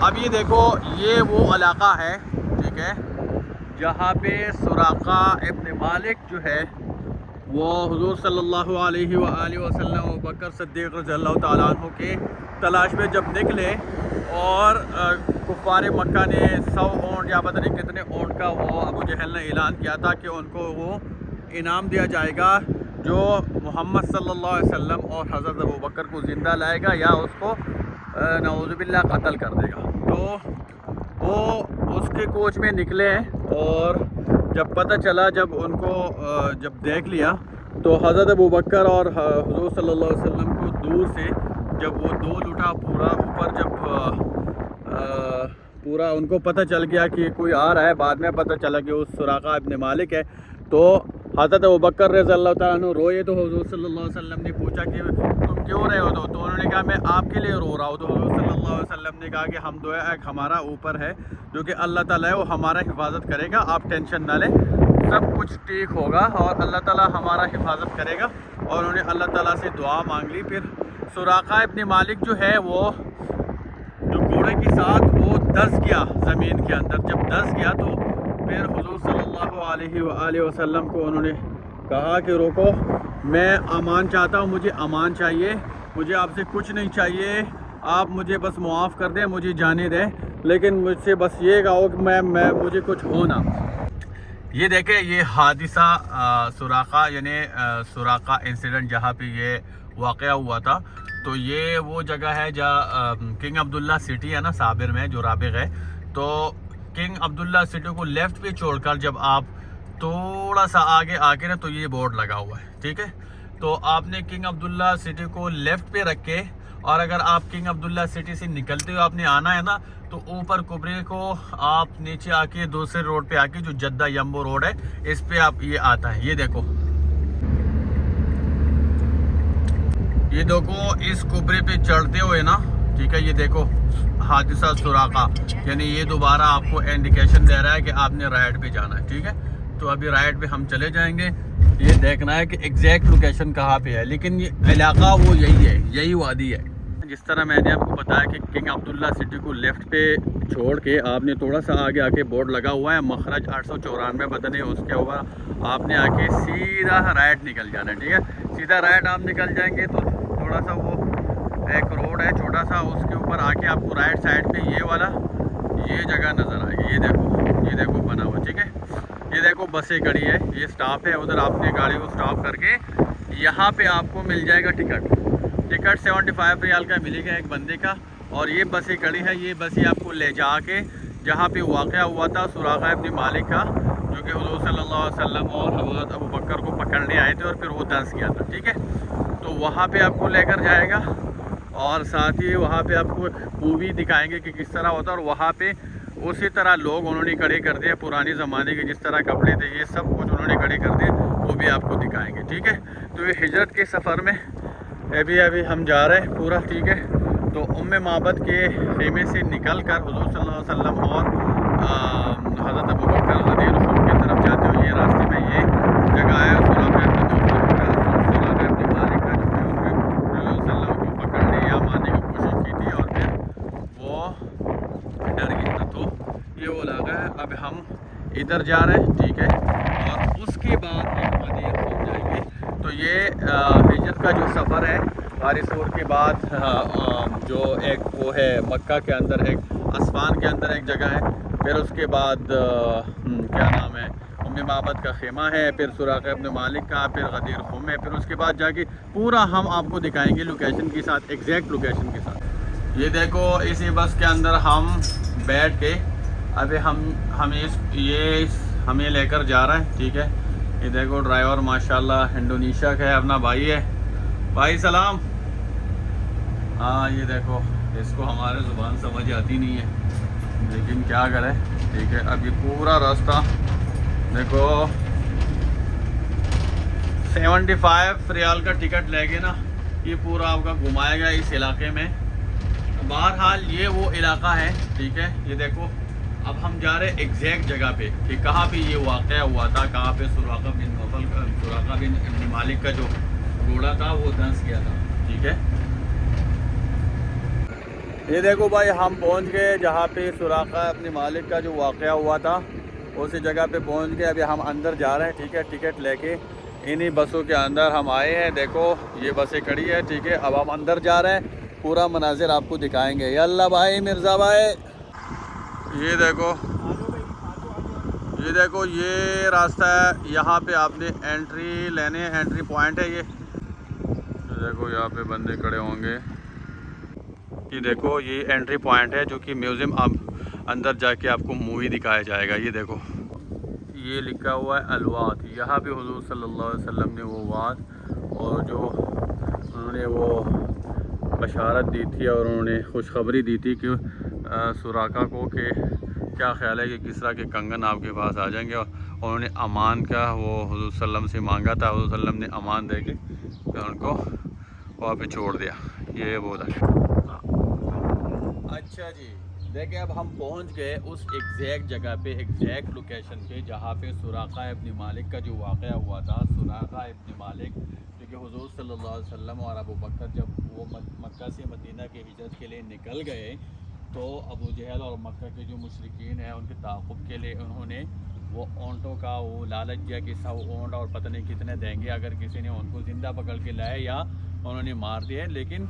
اب یہ دیکھو یہ وہ علاقہ ہے ٹھیک ہے جہاں پہ سراقہ ابن مالک جو ہے وہ حضور صلی اللہ علیہ وآلہ وسلم و بکر صدیق رضی اللہ تعالیٰ عنہ کے تلاش میں جب نکلے اور کفار مکہ نے 100 اونٹ یا پتہ نہیں کتنے اونٹ کا وہ ابو جہل نے اعلان کیا تھا کہ ان کو وہ انعام دیا جائے گا جو محمد صلی اللہ علیہ وسلم اور حضرت ابو بکر کو زندہ لائے گا یا اس کو نعوذ باللہ قتل کر دے گا. تو وہ اس کے کوچ میں نکلے اور جب پتہ چلا جب ان کو جب دیکھ لیا تو حضرت ابو بکر اور حضور صلی اللہ علیہ وسلم کو دور سے جب وہ دودھ اٹھا پورا اوپر جب پورا ان کو پتہ چل گیا کہ کوئی آ رہا ہے, بعد میں پتہ چلا کہ اس سراقہ ابن مالک ہے. تو حضرت ابو بکر رضی اللہ تعالیٰ عنہ روئے تو حضور صلی اللہ علیہ وسلم نے پوچھا کہ تم کیوں رہے ہو؟ تو انہوں نے کہا میں آپ کے لیے رو رہا ہوں. تو حضور صلی اللہ علیہ وسلم نے کہا کہ ہم دو ایک ہمارا اوپر ہے جو کہ اللہ تعالیٰ ہے, وہ ہمارا حفاظت کرے گا, آپ ٹینشن نہ لیں, سب کچھ ٹھیک ہوگا اور اللہ تعالیٰ ہمارا حفاظت کرے گا. اور انہوں نے اللہ تعالیٰ سے دعا مانگ لی. پھر سراقہ ابن مالک جو ہے وہ جو گھوڑے کے ساتھ وہ دس گیا زمین کے اندر. جب دس گیا تو پھر حضور صلی اللہ علیہ وآلہ وسلم کو انہوں نے کہا کہ روکو, میں امان چاہتا ہوں, مجھے امان چاہیے, مجھے آپ سے کچھ نہیں چاہیے, آپ مجھے بس معاف کر دیں, مجھے جانے دیں, لیکن مجھ سے بس یہ کہو کہ میں مجھے کچھ ہونا. یہ دیکھیں یہ حادثہ سراقہ یعنی سراقہ انسیڈنٹ جہاں پہ یہ واقعہ ہوا تھا. تو یہ وہ جگہ ہے جہاں کنگ عبداللہ سٹی ہے نا صابر میں جو رابغ ہے. تو کنگ عبداللہ سٹی کو لیفٹ پہ چھوڑ کر جب آپ تھوڑا سا آگے آ کے نا تو یہ بورڈ لگا ہوا ہے ٹھیک ہے. تو آپ نے کنگ عبداللہ سٹی کو لیفٹ پہ رکھ کے, اور اگر آپ کنگ عبداللہ سٹی سے نکلتے ہوئے آپ نے آنا ہے نا تو اوپر کبرے کو آپ نیچے آ کے دوسرے روڈ پہ آ کے جو جدہ یمبو روڈ ہے اس پہ آپ یہ آتا ہے. یہ دیکھو اس کبرے پہ چڑھتے ہوئے نا ٹھیک ہے, یہ دیکھو حادثہ سراقہ یعنی یہ دوبارہ آپ کو انڈیکیشن دے رہا ہے کہ آپ نے رائٹ پہ جانا ہے ٹھیک ہے. تو ابھی رائٹ پہ ہم چلے جائیں گے, یہ دیکھنا ہے کہ ایگزیکٹ لوکیشن کہاں پہ ہے, لیکن یہ علاقہ وہ یہی ہے, یہی وادی ہے. جس طرح میں نے آپ کو بتایا کہ کنگ عبداللہ سٹی کو لیفٹ پہ چھوڑ کے آپ نے تھوڑا سا آگے آ کے بورڈ لگا ہوا ہے مخرج 894 بدن ہے, اس کے اوپر آپ نے آ کے سیدھا رائٹ نکل جانا ہے ٹھیک ہے. سیدھا رائٹ آپ نکل جائیں گے تو تھوڑا سا وہ ایک روڈ ہے چھوٹا سا, اس کے اوپر آ کے آپ کو رائٹ سائڈ پہ یہ جگہ نظر آئے گی. یہ دیکھو بنا ہوا ٹھیک ہے. یہ دیکھو بسیں کھڑی ہے, یہ سٹاپ ہے, ادھر آپ نے گاڑی کو سٹاپ کر کے یہاں پہ آپ کو مل جائے گا ٹکٹ 75 ریال کا ملے گا ایک بندے کا. اور یہ بسیں کھڑی ہے, یہ بسیں آپ کو لے جا کے جہاں پہ واقعہ ہوا تھا سراقہ ابن مالک کا, جو کہ حضور صلی اللہ علیہ وسلم اور حضرت ابو بکر کو پکڑنے آئے تھے اور پھر وہ دس گیا تھا ٹھیک ہے. تو وہاں پہ آپ کو لے کر جائے گا اور ساتھ ہی وہاں پہ آپ کو مووی دکھائیں گے کہ کس طرح ہوتا ہے. اور وہاں پہ اسی طرح لوگ انہوں نے کھڑے کر دیے پرانے زمانے کے, جس طرح کپڑے تھے یہ سب کچھ انہوں نے کھڑے کر دیے, وہ بھی آپ کو دکھائیں گے ٹھیک ہے. تو یہ ہجرت کے سفر میں ابھی ہم جا رہے ہیں پورا ٹھیک ہے. تو معبد کے خیمے سے نکل کر حضور صلی اللہ علیہ وسلم اور حضرت ابو بکر رضی اللہ عنہ کی طرف جاتے ہوئے یہ راستے میں یہ جگہ ہے سراقہ ابن مالک کا, جو کہ انہوں نے صلی اللہ علیہ وسلم کو پکڑنے یا مارنے کی کوشش کی تھی اور پھر وہ ڈر گیا تھا. تو یہ وہ علاقہ ہے. اب ہم ادھر جا رہے ہیں ٹھیک ہے, اور اس کے بعد ہم غدیر پہنچ جائیں گے. تو یہ ہجرت کا جو سفر ہے غار ثور کے بعد جو ایک وہ ہے مکہ کے اندر ایک اسفان کے اندر ایک جگہ ہے, پھر اس کے بعد کیا نام ہے معبد کا خیمہ ہے, پھر سراقہ ابن مالک کا, پھر غدیر خم ہے, پھر اس کے بعد جا کے پورا ہم آپ کو دکھائیں گے لوکیشن کے ساتھ, ایگزیکٹ لوکیشن کے ساتھ. یہ دیکھو اسی بس کے اندر ہم بیٹھ کے ابھی ہمیں لے کر جا رہا ہے ٹھیک ہے. یہ دیکھو ڈرائیور ماشاءاللہ انڈونیشیا کا ہے, اپنا بھائی ہے. بھائی سلام. ہاں یہ دیکھو اس کو ہمارے زبان سمجھ آتی نہیں ہے لیکن کیا کرے ٹھیک ہے. اب یہ پورا راستہ دیکھو 75 ریال کا ٹکٹ لے کے نا یہ پورا آپ کا گھمائے گا اس علاقے میں. بہرحال یہ وہ علاقہ ہے ٹھیک ہے. یہ دیکھو اب ہم جا رہے ایگزیکٹ جگہ پہ کہ کہاں پہ یہ واقعہ ہوا تھا, کہاں پہ سراقہ بن ابن مالک کا جو گھوڑا تھا وہ دھنس گیا تھا ٹھیک ہے. یہ دیکھو بھائی ہم پہنچ گئے جہاں پہ سراقہ ابن مالک کا جو واقعہ ہوا تھا اسی جگہ پہ پہنچ گئے. ابھی ہم اندر جا رہے ہیں, ٹھیک ہے, ٹکٹ لے کے انہی بسوں کے اندر ہم آئے ہیں. دیکھو یہ بسیں کھڑی ہے, ٹھیک ہے. اب ہم اندر جا رہے ہیں, پورا مناظر آپ کو دکھائیں گے. یاللہ بھائی مرزا بھائی, یہ دیکھو یہ راستہ ہے. یہاں پہ آپ نے انٹری لینے, انٹری پوائنٹ ہے یہ. دیکھو یہاں پہ بندے کھڑے ہوں گے. یہ دیکھو یہ انٹری پوائنٹ ہے جو کہ میوزیم آپ اندر جا کے آپ کو مووی دکھایا جائے گا. یہ دیکھو یہ لکھا ہوا ہے الواد. یہاں پہ حضور صلی اللہ علیہ وسلم نے وہ وعد اور جو انہوں نے وہ بشارت دی تھی اور انہوں نے خوشخبری دی تھی کہ سراقہ کو کہ کیا خیال ہے کہ کس طرح کے کنگن آپ کے پاس آ جائیں گے, اور انہوں نے امان کا وہ حضور صلی اللہ علیہ وسلم سے مانگا تھا. حضور صلی اللہ علیہ وسلم نے امان دے کے پھر ان کو وہاں پہ چھوڑ دیا. یہ وہ تھا. اچھا جی, دیکھیں اب ہم پہنچ گئے اس ایگزیکٹ جگہ پہ, ایگزیکٹ لوکیشن پہ جہاں پہ سراقہ ابن مالک کا جو واقعہ ہوا تھا. سراقہ ابن مالک جو کہ حضور صلی اللہ علیہ وسلم اور ابو بکر جب وہ مکہ سے مدینہ کی ہجرت کے لیے نکل گئے تو ابو جہل اور مکہ کے جو مشرکین ہیں ان کے تعاقب کے لیے انہوں نے وہ اونٹوں کا وہ لالچ دیا کہ 100 اونٹ اور پتہ نہیں کتنے دیں گے اگر کسی نے ان کو زندہ پکڑ کے لائے یا انہوں نے مار دیے. لیکن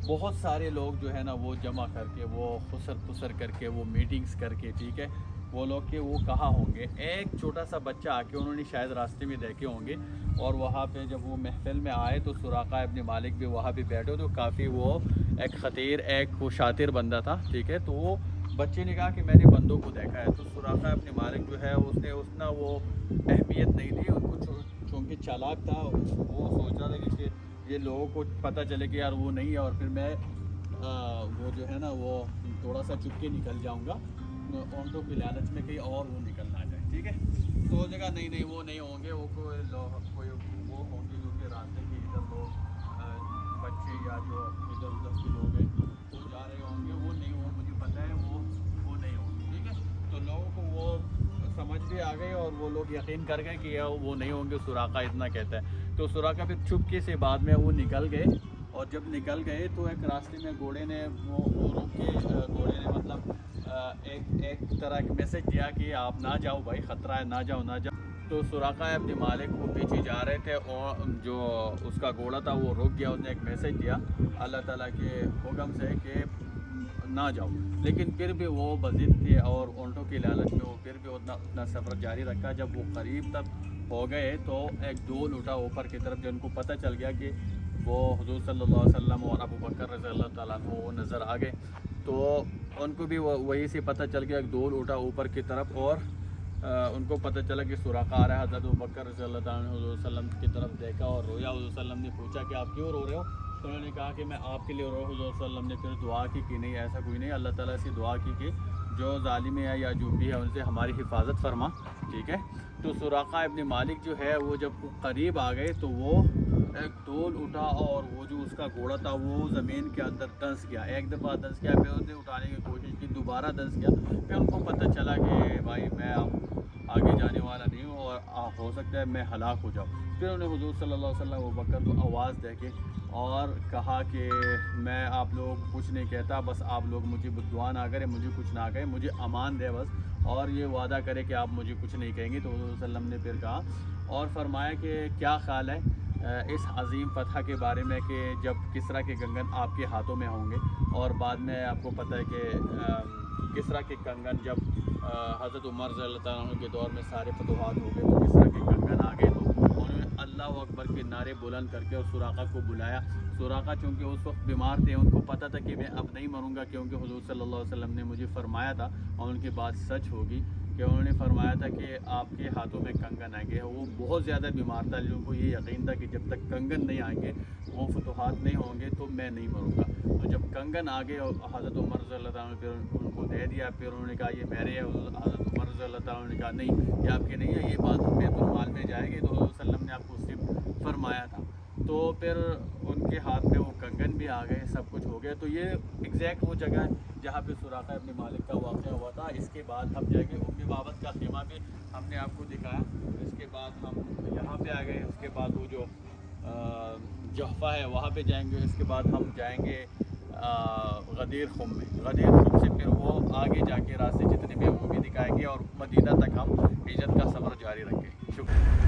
بہت سارے لوگ جو ہے نا وہ جمع کر کے وہ خسر پسر کر کے وہ میٹنگز کر کے, ٹھیک ہے, وہ لوگ کہ وہ کہاں ہوں گے. ایک چھوٹا سا بچہ آ کے انہوں نے شاید راستے میں دیکھے ہوں گے, اور وہاں پہ جب وہ محفل میں آئے تو سراقہ ابن مالک بھی وہاں پہ بیٹھے تو کافی وہ ایک خطیر, ایک وہ شاطر بندہ تھا, ٹھیک ہے. تو وہ بچے نے کہا کہ میں نے بندوں کو دیکھا ہے. تو سراقہ ابن مالک جو ہے اس نے اتنا وہ اہمیت نہیں دی ان کو, چونکہ چالاک تھا. وہ سوچ رہا تھا کہ یہ لوگوں کو پتہ چلے کہ یار وہ نہیں ہے اور پھر میں وہ جو ہے نا وہ تھوڑا سا چپ کے نکل جاؤں گا اونٹوں کی لالچ میں کہیں اور وہ نکل نہ جائے, ٹھیک ہے. تو اس جگہ نہیں وہ نہیں ہوں گے, وہ کوئی وہ ہوں گے جو کہ راستے کے ادھر لوگ بچے یا جو ادھر ادھر کے لوگ ہیں وہ جا رہے ہوں گے, وہ نہیں ہوں, مجھے پتہ ہے وہ نہیں ہوں گے, ٹھیک ہے. تو لوگوں کو وہ سمجھ بھی آ گئی اور وہ لوگ یقین کر گئے کہ وہ نہیں ہوں گے, سراقہ اتنا کہتا ہے. تو سراقہ پھر چپکے سے بعد میں وہ نکل گئے, اور جب نکل گئے تو ایک راستے میں گھوڑے نے وہ روک کے گھوڑے نے مطلب ایک طرح کا میسج دیا کہ آپ نہ جاؤ بھائی, خطرہ ہے, نہ جاؤ. تو سراقہ ابن مالک وہ پیچھے جا رہے تھے اور جو اس کا گھوڑا تھا وہ رک گیا. اس نے ایک میسج دیا اللہ تعالیٰ کے حکم سے کہ نہ جاؤ, لیکن پھر بھی وہ بضد تھے اور اونٹوں کی لالچ میں وہ پھر بھی اتنا سفر جاری رکھا. جب وہ قریب تک ہو گئے تو ایک ڈول اٹھا اوپر کی طرف, جو ان کو پتہ چل گیا کہ وہ حضور صلی اللہ علیہ وسلم اور ابو بکر رضی اللہ تعالیٰ عنہ وہ نظر آ گئے. تو ان کو بھی وہی سے پتہ چل گیا, ایک ڈول اٹھا اوپر کی طرف اور ان کو پتہ چلا کہ سراقہ آ رہا ہے. حضرت ابو بکر رضی اللہ تعالیٰ عنہ حضور صلی اللہ علیہ وسلم کی طرف دیکھا اور رویا. حضور صلی اللہ علیہ وسلم نے پوچھا کہ آپ کیوں رو رہے ہو؟ تو انہوں نے کہا کہ میں آپ کے لیے رو. حضور صلی اللہ علیہ وسلم نے پھر دعا کی کہ نہیں ایسا کوئی نہیں, اللہ تعالیٰ سے دعا کی کہ جو ظالم ہے یا جو بھی ہے ان سے ہماری حفاظت فرما, ٹھیک ہے. تو سراقہ ابن مالک جو ہے وہ جب قریب آ گئے تو وہ ایک ڈول اٹھا اور وہ جو اس کا گھوڑا تھا وہ زمین کے اندر دھنس گیا. ایک دفعہ دھنس گیا, پھر اس نے اٹھانے کی کوشش کی, دوبارہ دھنس گیا. پھر ان کو پتہ چلا کہ بھائی میں اب آگے جانے والا نہیں ہوں اور ہو سکتا ہے میں ہلاک ہو جاؤں. پھر انہیں حضور صلی اللہ علیہ وسلم ابوبکر کو آواز دے کے اور کہا کہ میں آپ لوگ کچھ نہیں کہتا, بس آپ لوگ مجھے دعا نہ کریں, مجھے کچھ نہ کہیں, مجھے امان دے بس, اور یہ وعدہ کرے کہ آپ مجھے کچھ نہیں کہیں گے. تو حضور صلی اللہ علیہ وسلم نے پھر کہا اور فرمایا کہ کیا خیال ہے اس عظیم فتح کے بارے میں کہ جب کس طرح کے کنگن آپ کے ہاتھوں میں ہوں گے, اور بعد میں آپ کو پتہ ہے کہ کس طرح کے کنگن جب حضرت عمر رضی اللہ تعالیٰ عنہ کے دور میں سارے فتوحات ہو گئے تو کس طرح کے کنگن آ گئے. تو انہوں نے اللہ اکبر کے نعرے بلند کر کے اور سراقہ کو بلایا. سراقہ چونکہ اس وقت بیمار تھے, ان کو پتہ تھا کہ میں اب نہیں مروں گا, کیونکہ حضور صلی اللہ علیہ وسلم نے مجھے فرمایا تھا اور ان کی بات سچ ہوگی کہ انہوں نے فرمایا تھا کہ آپ کے ہاتھوں میں کنگن آئیں گے. وہ بہت زیادہ بیمار تھا, لوگوں کو یہ یقین تھا کہ جب تک کنگن نہیں آئیں گے, وہ فتوحات نہیں ہوں گے تو میں نہیں مروں گا. تو جب کنگن آ گئے اور حضرت عمر رضی اللہ تعالیٰ نے پھر ان کو دے دیا, پھر انہوں نے کہا یہ میرے ہے. حضرت عمر رضی اللہ تعالیٰ نے کہا نہیں یہ آپ کے نہیں ہے, یہ بات بیت المال میں جائے گی. تو حضور صلی اللہ علیہ وسلم نے آپ کو صرف فرمایا تھا. تو پھر ان کے ہاتھ میں وہ کنگن بھی آ گئے, سب کچھ ہو گیا. تو یہ ایگزیکٹ وہ جگہ ہے جہاں پہ سراقہ ابن مالک کا واقعہ ہوا تھا. اس کے بعد ہم جائیں گے ام بابت کا خیمہ بھی ہم نے آپ کو دکھایا. اس کے بعد ہم یہاں پہ آ گئے, اس کے بعد وہ جو جحفہ ہے وہاں پہ جائیں گے. اس کے بعد ہم جائیں گے غدیر خم میں. غدیر خم سے پھر وہ آگے جا کے راستے جتنے بھی وہ بھی دکھائیں گے اور مدینہ تک ہم ہجرت کا سفر جاری رکھیں گے. شکریہ.